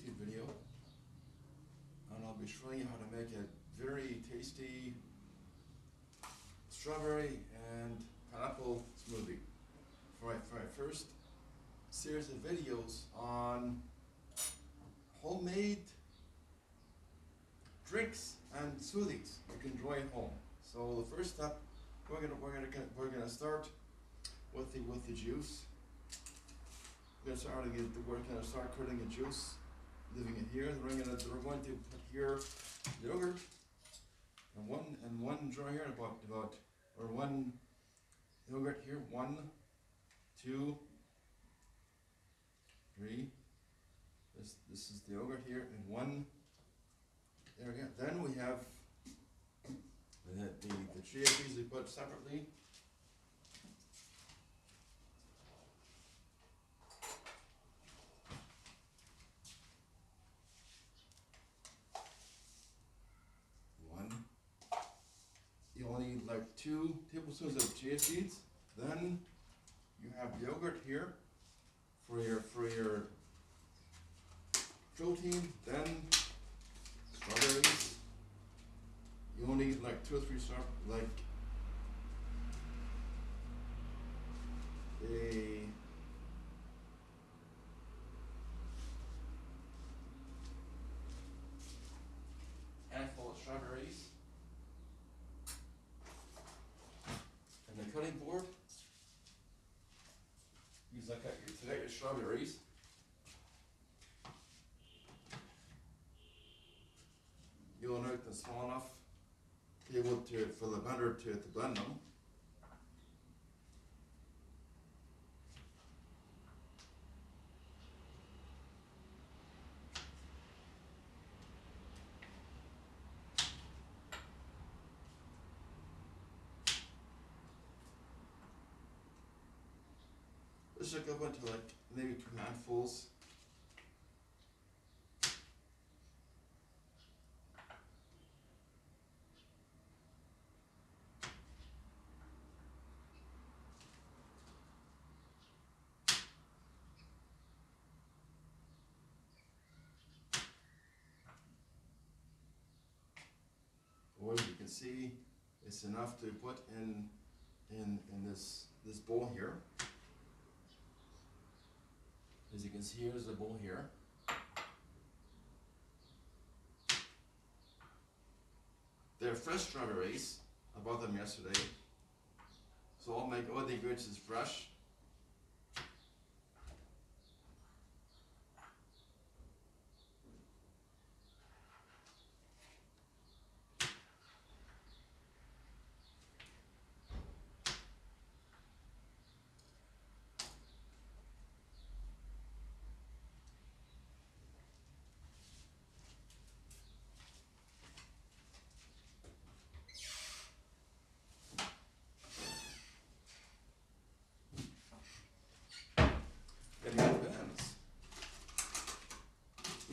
YouTube video, and I'll be showing you how to make a very tasty strawberry and pineapple smoothie. For my first series of videos on homemade drinks and smoothies you can enjoy at home. So the first step, we're gonna start with the juice. We're gonna start cutting the juice, leaving it here. We're going to put here yogurt and one jar here, one yogurt here. 1, 2, 3. This is the yogurt here, and 1. There we go. Then we have the chia seeds we put separately. You only need like 2 tablespoons of chia seeds. Then you have yogurt here for your protein. Then strawberries. You only need like 2 or 3 like a handful of strawberries. And the cutting board, use your strawberries. You'll note them small enough to be able for the blender to blend them. This should go into like maybe 2 handfuls. Or you can see it's enough to put in this bowl here. As you can see, here's the bowl here. They're fresh strawberries. I bought them yesterday. So I'll make all the ingredients fresh.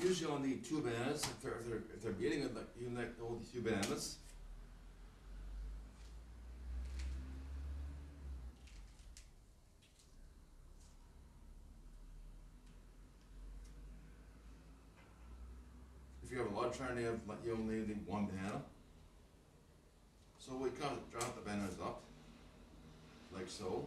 Usually you'll need 2 bananas. If they're beating it, you like all these 2 bananas. If you have a large tray, you only need 1 banana. So we kind of drop the bananas up, like so.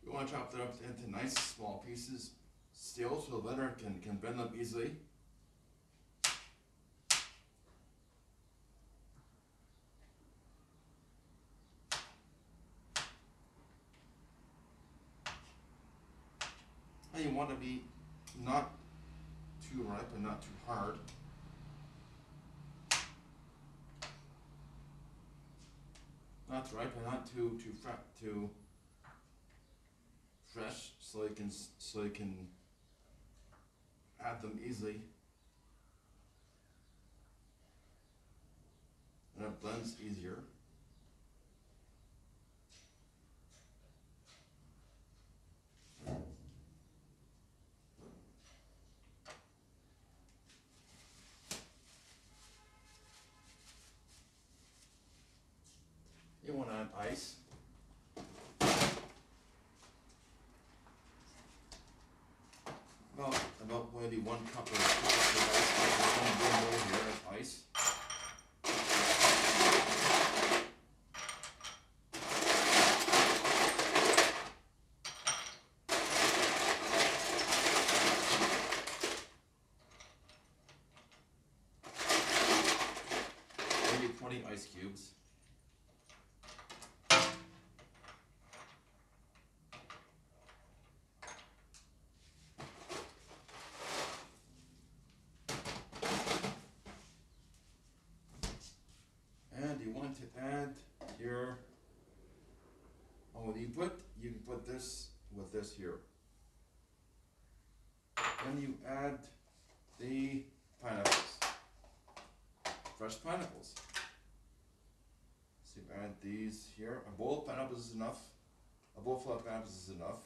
You want to chop that up into nice small pieces still, so the blender can bend them easily. And you want to be not too ripe and not too hard. Not too ripe and not too fresh, so you can add them easily, and it blends easier. 20 ice cubes. And you want to add your, you can put this with this here. Then you add the pineapples, fresh pineapples. So you add these here. A bowl of pineapples is enough. A bowl full of pineapples is enough.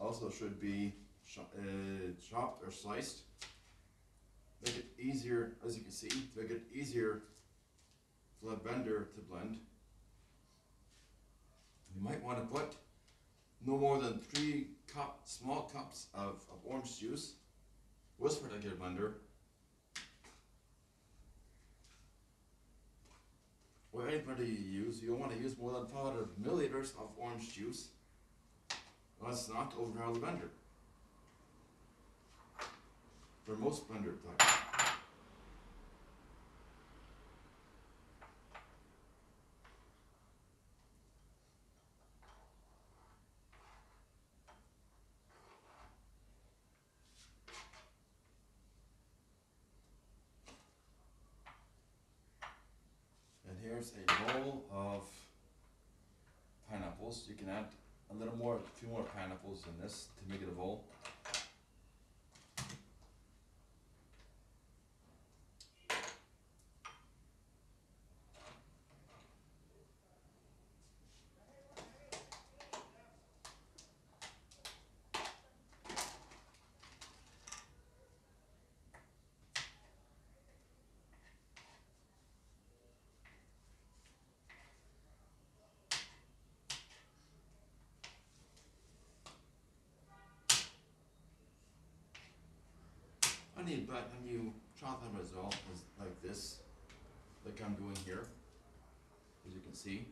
Also should be chopped or sliced. Make it easier, as you can see, to make it easier for the blender to blend. You might want to put no more than 3 small cups of orange juice with this particular blender. Or any blender you use, you don't want to use more than 500 milliliters of orange juice. Let's not overpower the blender. For most blender types. And here's a bowl of pineapples. You can add a few more pineapples in this to make it a bowl. And you chop them as well, as like this, like I'm doing here, as you can see.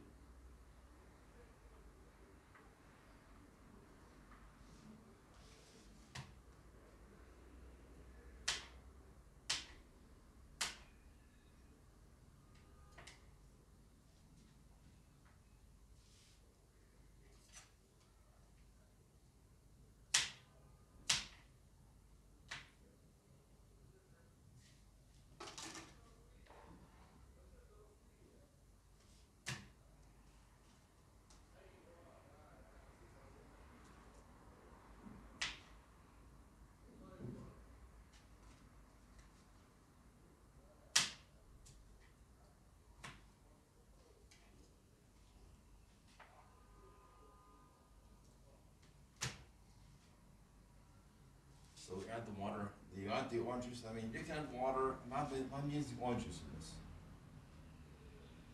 So we add the water, you add the orange juice. I mean, you can add water, I'm using orange juice in this.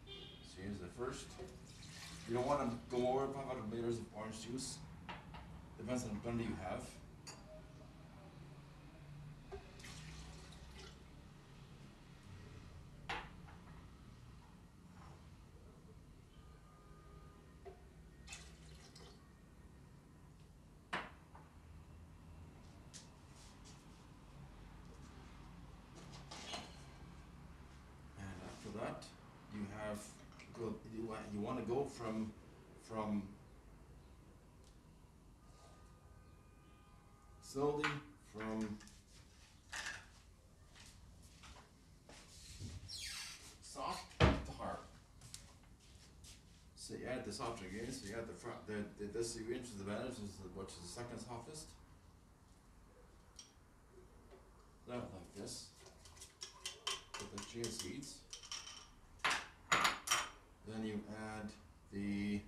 So here's the first. You don't want to go over 500 milliliters of orange juice. Depends on the blender you have. And after that, you want to go from slowly from soft to hard. So you add the soft ingredients. So you add this ingredients to the blender, which is the second softest. Now like this. With the chia seeds. Then you add the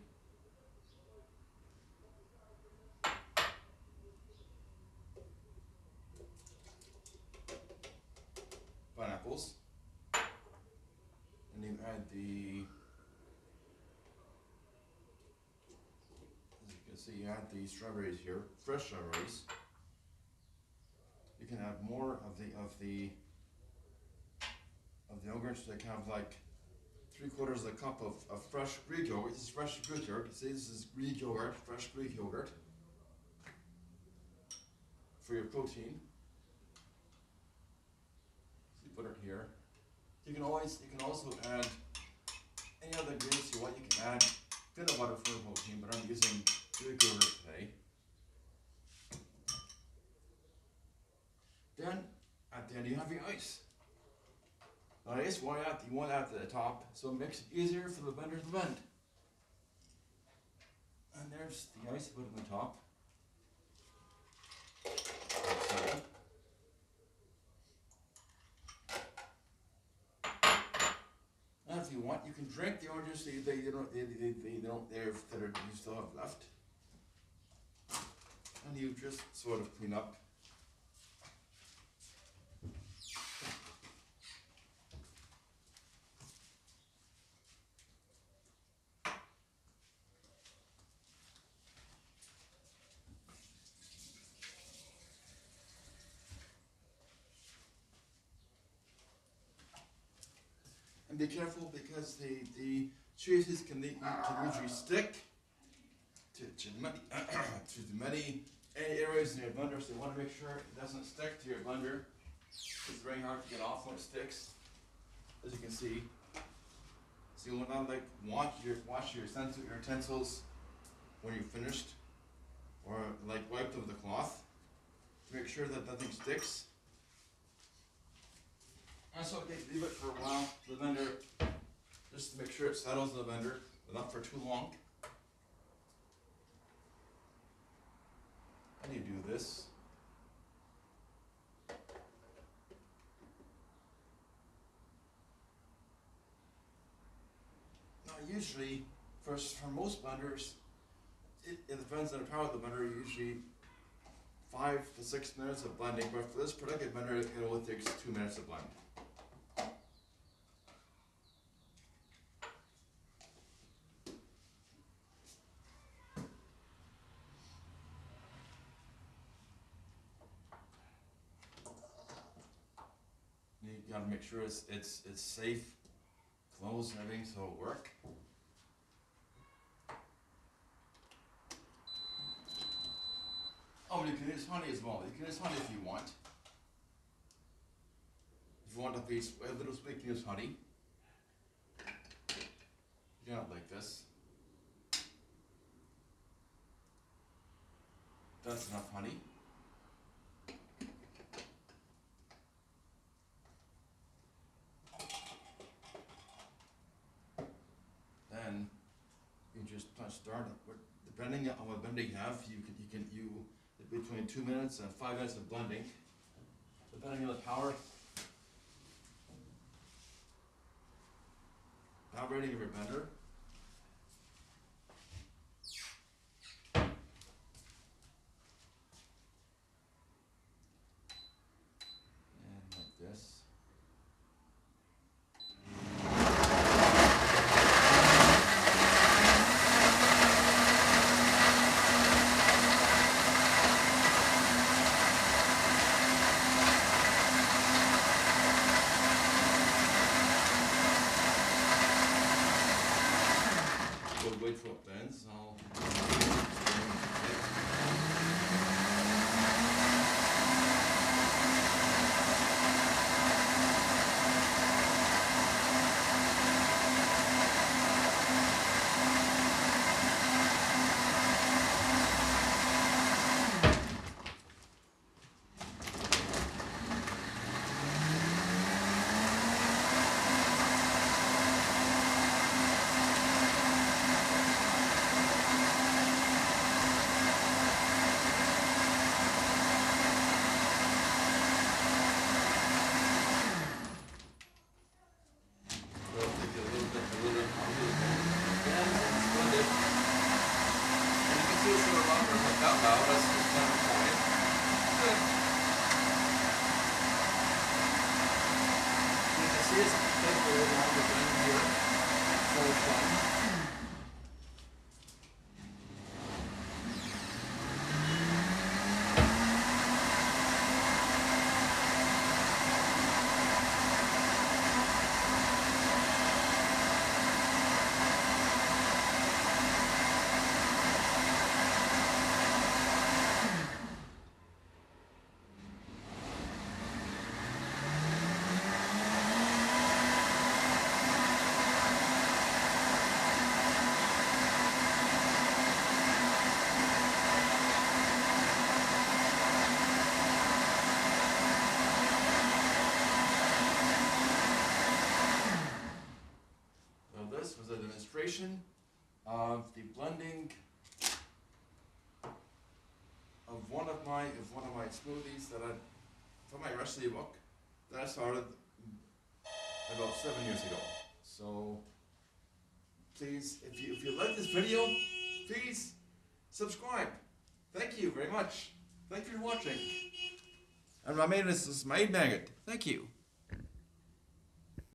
pineapples. And you add as you can see, you add the strawberries here, fresh strawberries. You can add more of the yogurt, so kind of like 3/4 of a cup of fresh Greek yogurt. This is fresh Greek yogurt. See, this is Greek yogurt, fresh Greek yogurt for your protein. So you put it here. You can also add any other ingredients you want. You can add peanut butter for protein, but I'm using Greek yogurt today. Then at the end you have your ice. Now ice, you want that at the top, so it makes it easier for the blender to blend. And there's the ice put on the top. And if you want, you can drink the oranges. They don't. You still have left. And you just sort of clean up. And be careful because the cheeses can usually stick to many areas in your blender, so you want to make sure it doesn't stick to your blender. It's very hard to get off when it sticks, as you can see. So you want to wash your utensils when you're finished, or wipe them with a cloth to make sure that nothing sticks. And so leave it for a while, the blender, just to make sure it settles in the blender, but not for too long. And you do this. Now usually, for most blenders, it depends on the power of the blender, usually 5 to 6 minutes of blending, but for this particular blender, it only takes 2 minutes to blend. You gotta make sure it's safe, closed and everything, so it'll work. Oh, you can use honey as well. You can use honey if you want. If you want a little sweet, you can use honey. You don't like this. That's enough honey. Then you just start it. Depending on what blending you have, you between 2 minutes and 5 minutes of blending, depending on the power rating of your blender. And like this. Wait for it blends. demonstration of the blending of one of my smoothies for my recipe book that I started about 7 years ago. So please, if you like this video, please subscribe. Thank you very much. Thank you for watching. And my name is Smoothie Maggot. Thank you.